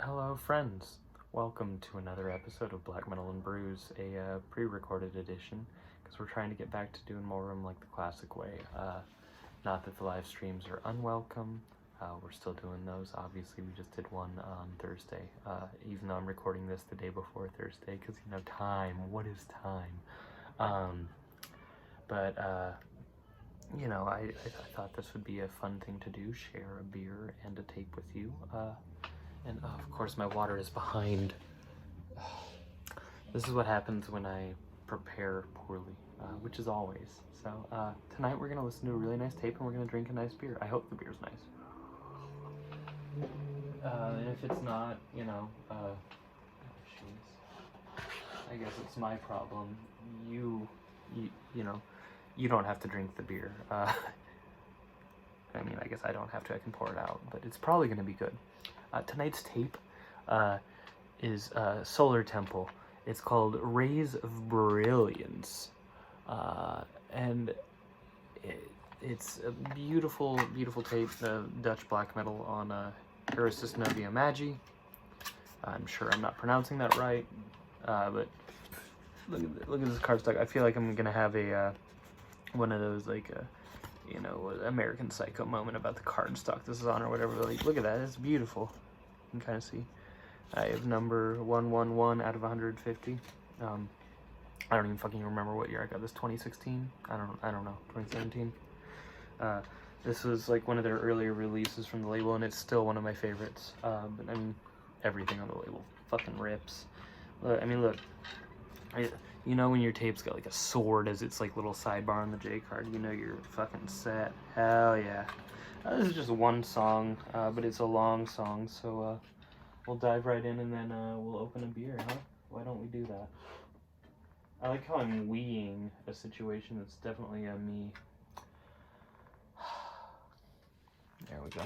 Hello, friends. Welcome to another episode of Black Metal and Brews, a pre-recorded edition, because we're trying to get back to doing more of them like the classic way. Not that the live streams are unwelcome. We're still doing those. Obviously, we just did one on Thursday, even though I'm recording this the day before Thursday, because, time. What is time? I thought this would be a fun thing to do, share a beer and a tape with you. And of course my water is behind. This is what happens when I prepare poorly, which is always. So tonight we're gonna listen to a really nice tape and we're gonna drink a nice beer. I hope the beer's nice. And if it's not, I guess it's my problem. You don't have to drink the beer. I guess I don't have to. I can pour it out, but it's probably gonna be good. Tonight's tape is Solar Temple. It's called Rays of Brilliance. And it's a beautiful, beautiful tape, Dutch black metal on Herasis Novia Magi. I'm sure I'm not pronouncing that right, but look at this cardstock. I feel like I'm gonna have a one of those American Psycho moment about the cardstock this is on or whatever. Like, look at that, it's beautiful. You can kind of see. I have number 111 out of 150. I don't even fucking remember what year I got this. 2016? I don't know. 2017. This was like one of their earlier releases from the label, and it's still one of my favorites. But I mean, everything on the label fucking rips. Look, you know when your tape's got like a sword as its like little sidebar on the J card, you know you're fucking set. Hell yeah. This is just one song, but it's a long song, so we'll dive right in and then we'll open a beer, huh? Why don't we do that? I like how I'm weeing a situation that's definitely a me. There we go.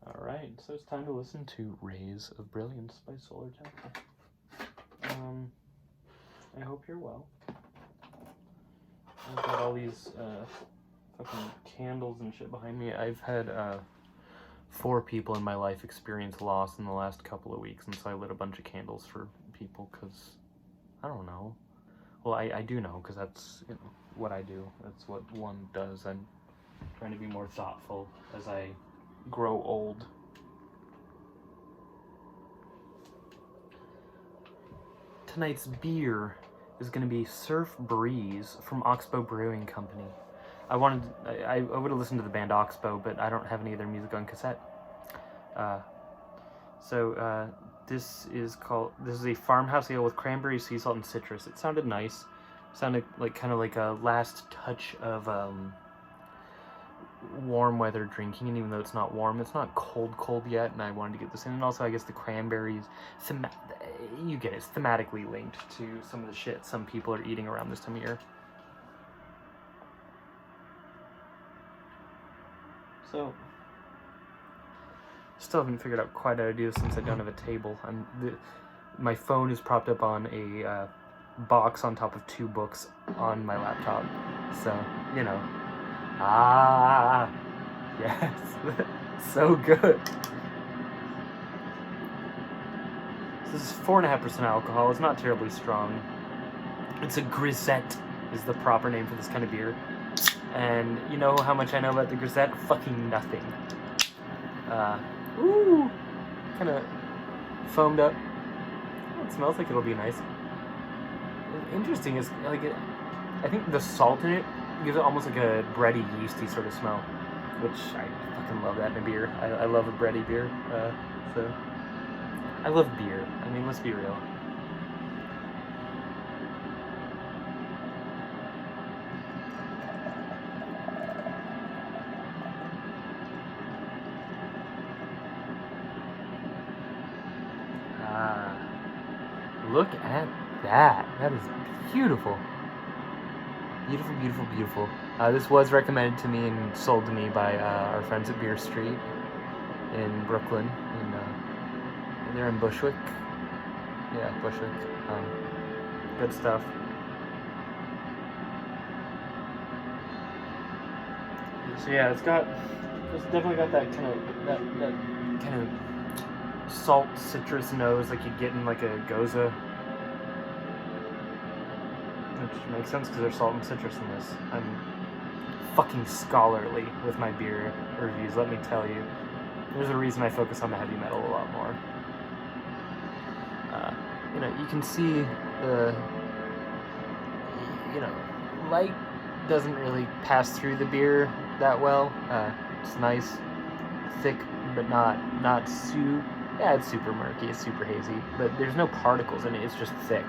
Alright, so it's time to listen to Rays of Brilliance by Solar Temple. I hope you're well. I've got all these fucking candles and shit behind me. I've had 4 people in my life experience loss in the last couple of weeks, and so I lit a bunch of candles for people because, I don't know. Well, I do know, because that's what I do. That's what one does. I'm trying to be more thoughtful as I grow old. Tonight's beer is going to be Surf Breeze from Oxbow Brewing Company. I would have listened to the band Oxbow, but I don't have any of their music on cassette. This is a Farmhouse ale with cranberry, sea salt, and citrus. It sounded nice. Sounded like kind of like a last touch of warm weather drinking, and even though it's not warm, it's not cold yet, and I wanted to get this in. And also, I guess the cranberries, you get it, it's thematically linked to some of the shit some people are eating around this time of year. So, still haven't figured out quite how to do this since I don't have a table. My phone is propped up on a box on top of 2 books on my laptop, so, yes, so good. So this is 4.5% alcohol. It's not terribly strong. It's a grisette is the proper name for this kind of beer. And you know how much I know about the grisette? Fucking nothing. Kind of foamed up. Oh, it smells like it'll be nice. Interesting is I think the salt in it gives it almost like a bready, yeasty sort of smell, which I fucking love that in a beer. I love a bready beer, so I love beer. I mean, let's be real. Look at that. That is beautiful. Beautiful, beautiful, beautiful. This was recommended to me and sold to me by our friends at Beer Street in Brooklyn. They're in Bushwick. Yeah, Bushwick. Good stuff. So yeah, it's definitely got that kind of salt citrus nose like you'd get in like a Goza. Which makes sense because there's salt and citrus in this. I'm fucking scholarly with my beer reviews, let me tell you. There's a reason I focus on the heavy metal a lot more. You know, you can see the, you know, light doesn't really pass through the beer that well. It's nice, thick, but not yeah, it's super murky, it's super hazy, but there's no particles in it, it's just thick.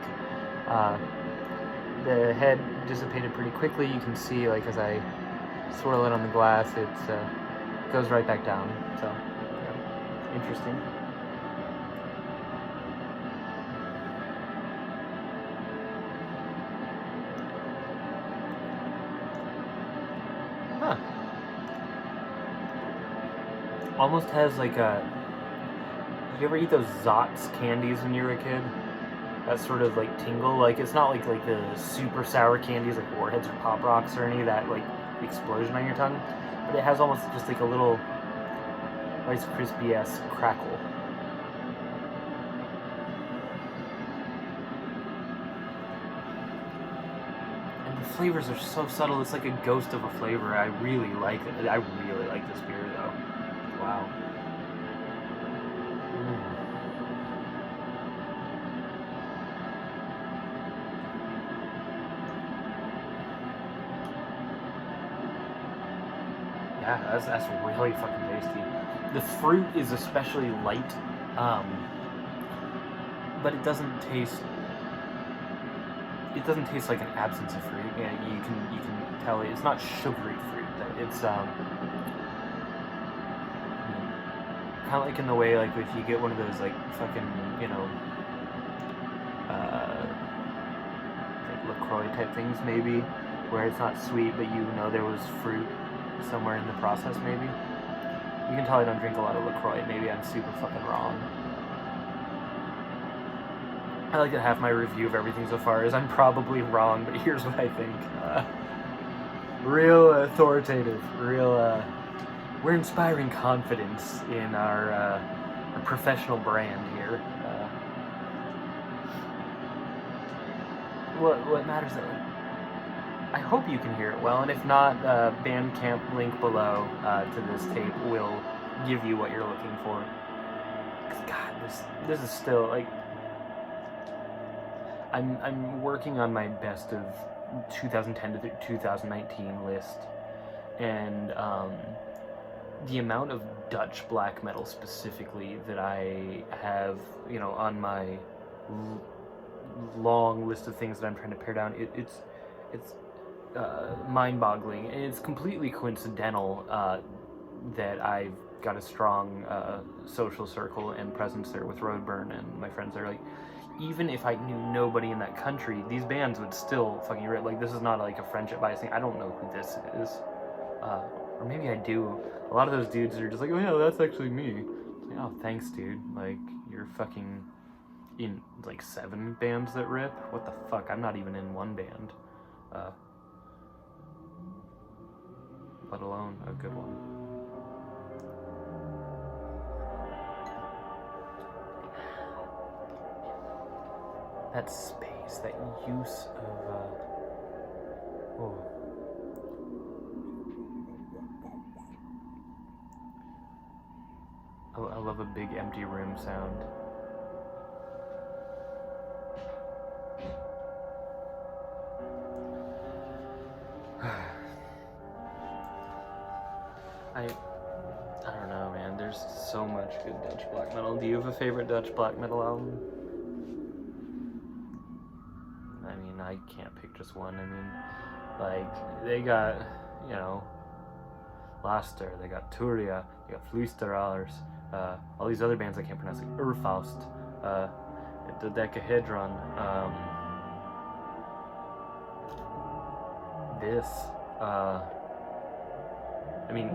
The head dissipated pretty quickly. You can see, like, as I swirl it on the glass, it goes right back down. So, yeah, interesting. Huh. Almost has like a... Did you ever eat those Zots candies when you were a kid? That sort of like tingle, like it's not like the super sour candies like Warheads or Pop Rocks or any of that like explosion on your tongue, but it has almost just like a little Rice Krispie-esque crackle. And the flavors are so subtle, it's like a ghost of a flavor. I really like it. I really like this beer though. Wow. Yeah, that's really fucking tasty. The fruit is especially light, but it doesn't taste like an absence of fruit. Yeah, you can tell it's not sugary fruit. It's kind of like in the way like if you get one of those like fucking, you know, like LaCroix type things maybe, where it's not sweet but you know there was fruit somewhere in the process maybe. You can tell I don't drink a lot of LaCroix. Maybe I'm super fucking wrong. I like that half my review of everything so far is I'm probably wrong, but here's what I think. Real authoritative. Real, we're inspiring confidence in our professional brand here. What matters is I hope you can hear it well, and if not, Bandcamp link below to this tape will give you what you're looking for. 'Cause God, this is still like I'm working on my best of 2010 to 2019 list, and the amount of Dutch black metal specifically that I have, you know, on my long list of things that I'm trying to pare down, it's mind-boggling, and it's completely coincidental that I've got a strong social circle and presence there with Roadburn and my friends there. Like, even if I knew nobody in that country, these bands would still fucking rip. Like, this is not like a friendship bias thing. I don't know who this is, or maybe I do. A lot of those dudes are just like, oh yeah, that's actually me. Like, oh, thanks, dude. Like, you're fucking in like 7 bands that rip. What the fuck? I'm not even in one band. Let alone a good one. That space, that use of, I love a big empty room sound. I don't know, man. There's so much good Dutch black metal. Do you have a favorite Dutch black metal album? I mean, I can't pick just one. I mean, like, they got, you know, Laster, they got Turia, they got Fluisteralers, all these other bands I can't pronounce, like Urfaust, Dodecahedron, this, I mean,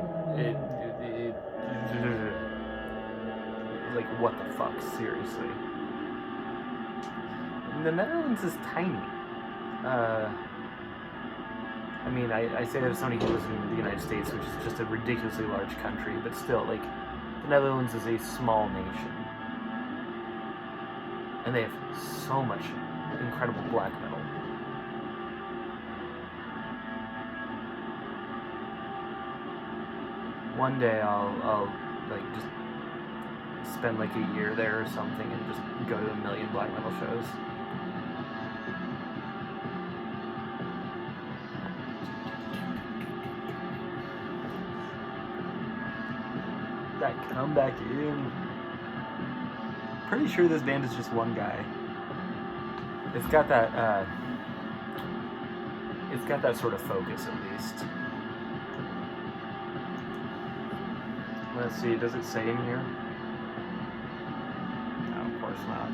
like, what the fuck, seriously. And the Netherlands is tiny. I mean, I say that as somebody who lives in the United States, which is just a ridiculously large country, but still, like, the Netherlands is a small nation. And they have so much incredible black metal. One day I'll like just spend like a year there or something and just go to 1 million black metal shows. That come back in. Pretty sure this band is just one guy. It's got that sort of focus at least. Let's see, does it say in here? No, of course not.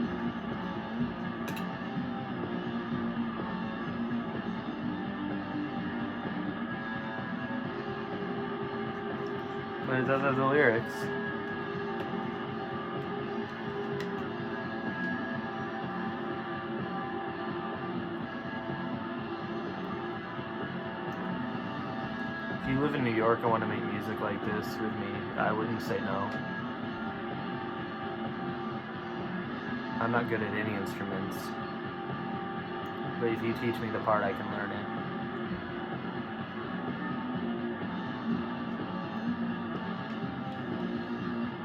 But it does have the lyrics. If you live in New York and want to make music like this with me, I wouldn't say no. I'm not good at any instruments, but if you teach me the part, I can learn it.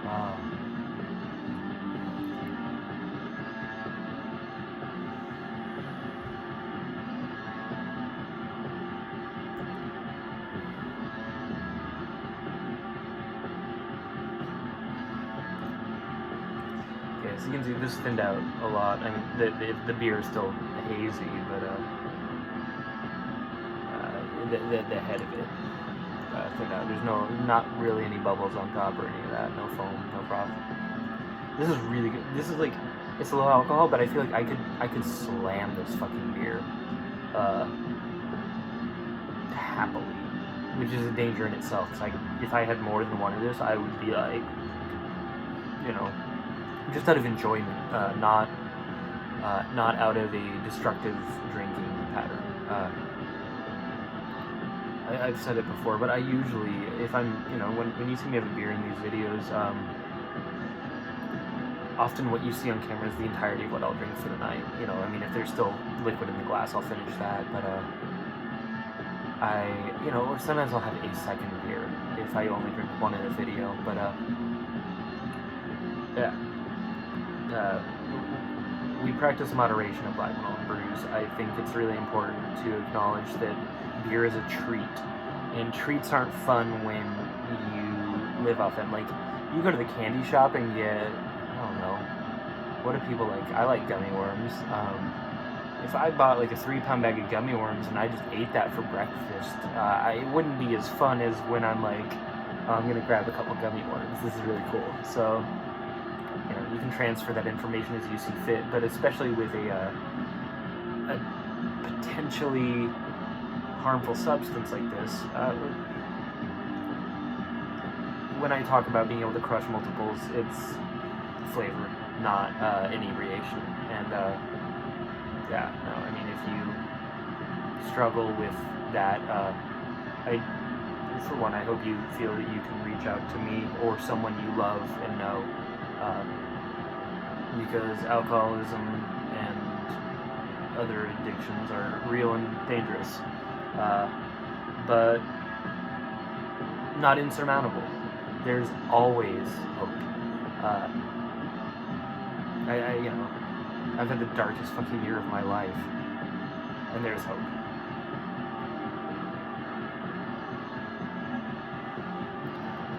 Wow. Okay, so you can see this thinned out a lot. I mean, the beer is still hazy, but the head of it thinned out. There's not really any bubbles on top or any of that. No foam, no froth. This is really good. This is like, it's low alcohol, but I feel like I could slam this fucking beer happily, which is a danger in itself. Cause if I had more than one of this, I would be like, you know, just out of enjoyment, not out of a destructive drinking pattern. I've said it before, but I usually, if I'm, you know, when you see me have a beer in these videos, often what you see on camera is the entirety of what I'll drink for the night. You know, I mean, if there's still liquid in the glass, I'll finish that, but you know, or sometimes I'll have a second beer if I only drink one in a video, but yeah. We practice moderation at Black Metal and Brews. I think it's really important to acknowledge that beer is a treat, and treats aren't fun when you live off them. Like, you go to the candy shop and get, I don't know, what do people like? I like gummy worms. If I bought like a 3-pound bag of gummy worms and I just ate that for breakfast, it wouldn't be as fun as when I'm like, oh, I'm gonna grab a couple gummy worms. This is really cool. So, you know, you can transfer that information as you see fit, but especially with a potentially harmful substance like this, when I talk about being able to crush multiples, it's flavor, not inebriation. And yeah, no, I mean, if you struggle with that, for one, I hope you feel that you can reach out to me or someone you love and know, because alcoholism and other addictions are real and dangerous, but not insurmountable. There's always hope. You know, I've had the darkest fucking year of my life, and there's hope.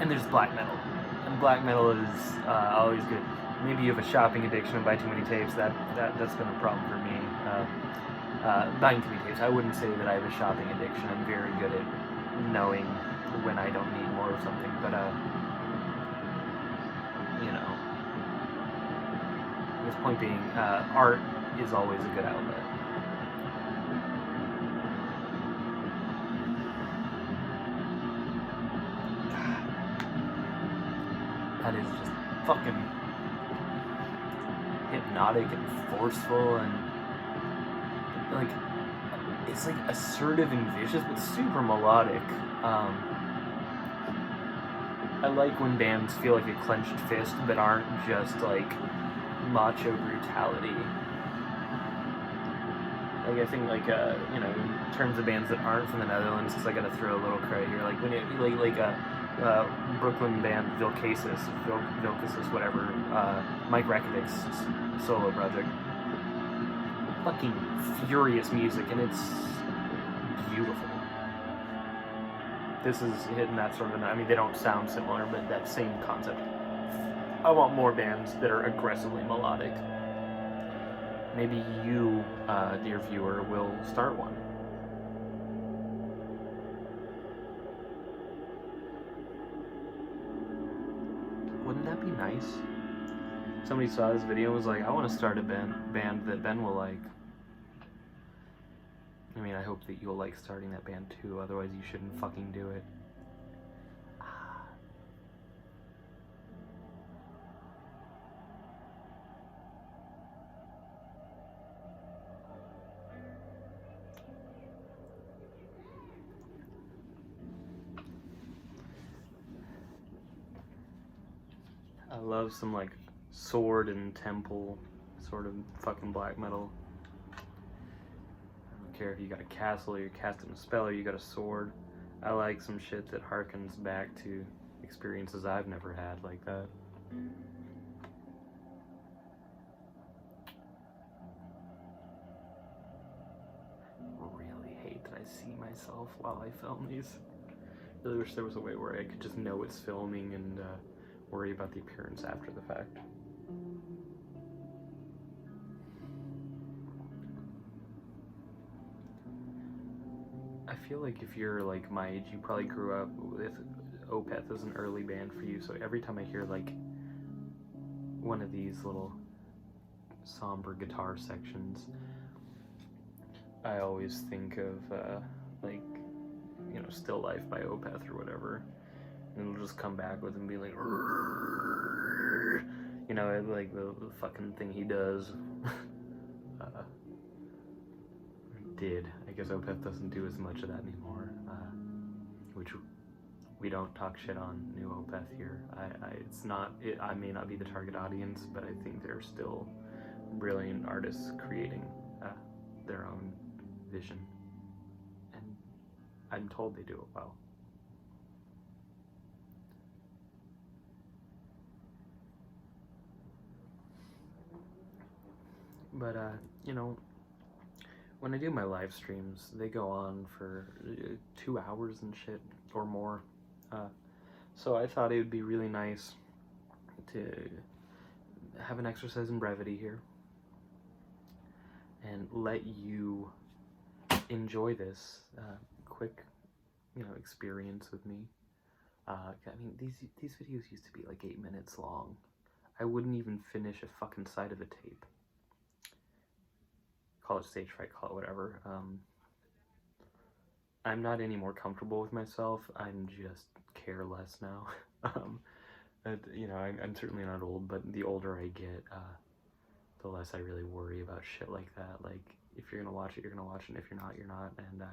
And there's black metal, and black metal is always good. Maybe you have a shopping addiction and buy too many tapes. That's been a problem for me. Buying too many tapes. I wouldn't say that I have a shopping addiction. I'm very good at knowing when I don't need more of something. But you know, this point being, art is always a good outlet. That is just fucking hypnotic and forceful, and like, it's like assertive and vicious, but super melodic. I like when bands feel like a clenched fist, but aren't just like macho brutality. Like, I think, like, you know, in terms of bands that aren't from the Netherlands, because I gotta throw a little credit here, like, when you, like a Brooklyn band, Vilcasis, whatever, Mike Rakovic's solo project. Fucking furious music, and it's beautiful. This is hitting that sort of, I mean, they don't sound similar, but that same concept. I want more bands that are aggressively melodic. Maybe you, dear viewer, will start one. Wouldn't that be nice? Somebody saw this video and was like, I want to start a band that Ben will like. I mean, I hope that you'll like starting that band too, otherwise you shouldn't fucking do it. I love some like sword and temple sort of fucking black metal. I don't care if you got a castle or you're casting a spell or you got a sword. I like some shit that harkens back to experiences I've never had like that. Really hate that I see myself while I film these. Really wish there was a way where I could just know it's filming and worry about the appearance after the fact. I feel like if you're like my age, you probably grew up with Opeth as an early band for you, so every time I hear like one of these little somber guitar sections, I always think of like, you know, Still Life by Opeth or whatever, and it'll just come back with him being like, you know, like the fucking thing he does. Did. I guess Opeth doesn't do as much of that anymore, which we don't talk shit on new Opeth here. I may not be the target audience, but I think they're still brilliant artists creating their own vision, and I'm told they do it well. But you know, when I do my live streams, they go on for 2 hours and shit or more. So I thought it would be really nice to have an exercise in brevity here and let you enjoy this quick, you know, experience with me. I mean, these videos used to be like 8 minutes long. I wouldn't even finish a fucking side of a tape. Call it stage fright, call it whatever. I'm not any more comfortable with myself. I'm just care less now. You know, I'm certainly not old, but the older I get, the less I really worry about shit like that. Like, if you're gonna watch it, you're gonna watch it, and if you're not, you're not. And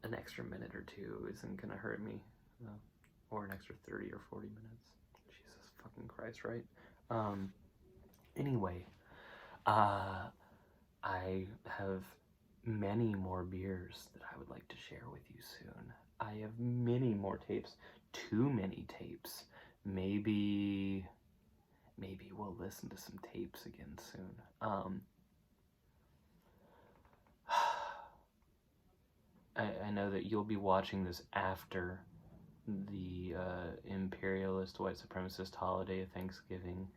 an extra minute or two isn't gonna hurt me, or an extra 30 or 40 minutes. Jesus fucking Christ, right? Anyway, I have many more beers that I would like to share with you soon. I have many more tapes, too many tapes. Maybe we'll listen to some tapes again soon. I know that you'll be watching this after the imperialist white supremacist holiday of Thanksgiving,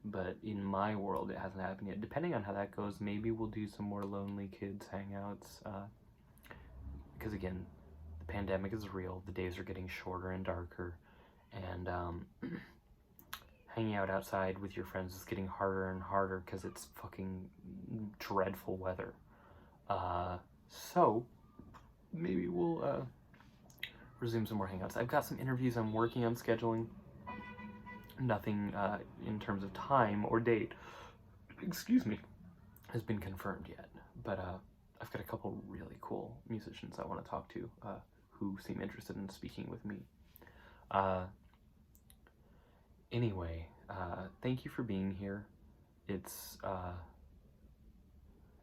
but in my world it hasn't happened yet. Depending on how that goes, maybe we'll do some more Lonely Kids hangouts, because again, the pandemic is real, the days are getting shorter and darker, and hanging out outside with your friends is getting harder and harder because it's fucking dreadful weather. So maybe we'll resume some more hangouts. I've got some interviews I'm working on scheduling. Nothing in terms of time or date, excuse me, has been confirmed yet. But I've got a couple really cool musicians I want to talk to who seem interested in speaking with me. Anyway, thank you for being here. It's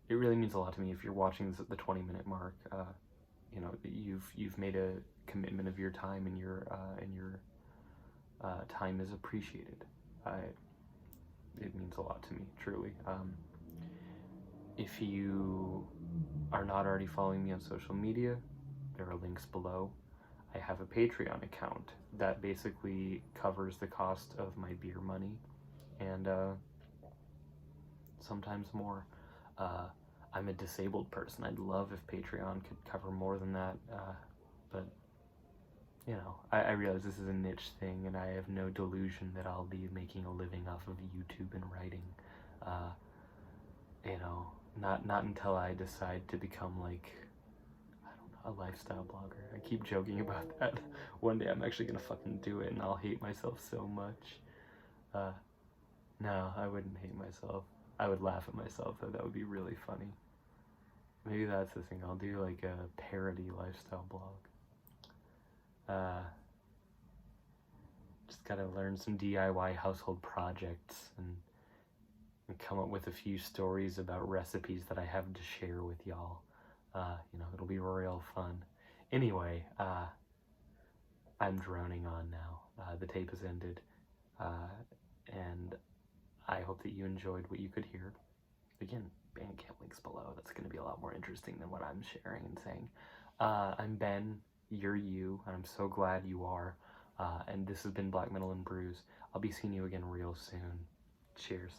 it really means a lot to me if you're watching this at the 20-minute mark. You know, you've made a commitment of your time, and your time is appreciated. It means a lot to me, truly. If you are not already following me on social media, there are links below. I have a Patreon account that basically covers the cost of my beer money, and sometimes more. I'm a disabled person. I'd love if Patreon could cover more than that, but you know, I realize this is a niche thing, and I have no delusion that I'll be making a living off of YouTube and writing. You know, not until I decide to become, like, I don't know, a lifestyle blogger. I keep joking about that. One day I'm actually gonna fucking do it, and I'll hate myself so much. No, I wouldn't hate myself. I would laugh at myself, though. That would be really funny. Maybe that's the thing. I'll do like a parody lifestyle blog. Just gotta learn some DIY household projects and come up with a few stories about recipes that I have to share with y'all. You know, it'll be real fun. Anyway, I'm droning on now. The tape has ended, and I hope that you enjoyed what you could hear. Again, Bandcamp links below. That's going to be a lot more interesting than what I'm sharing and saying. I'm Ben, you're you, and I'm so glad you are. And this has been Black Metal and Brews. I'll be seeing you again real soon. Cheers.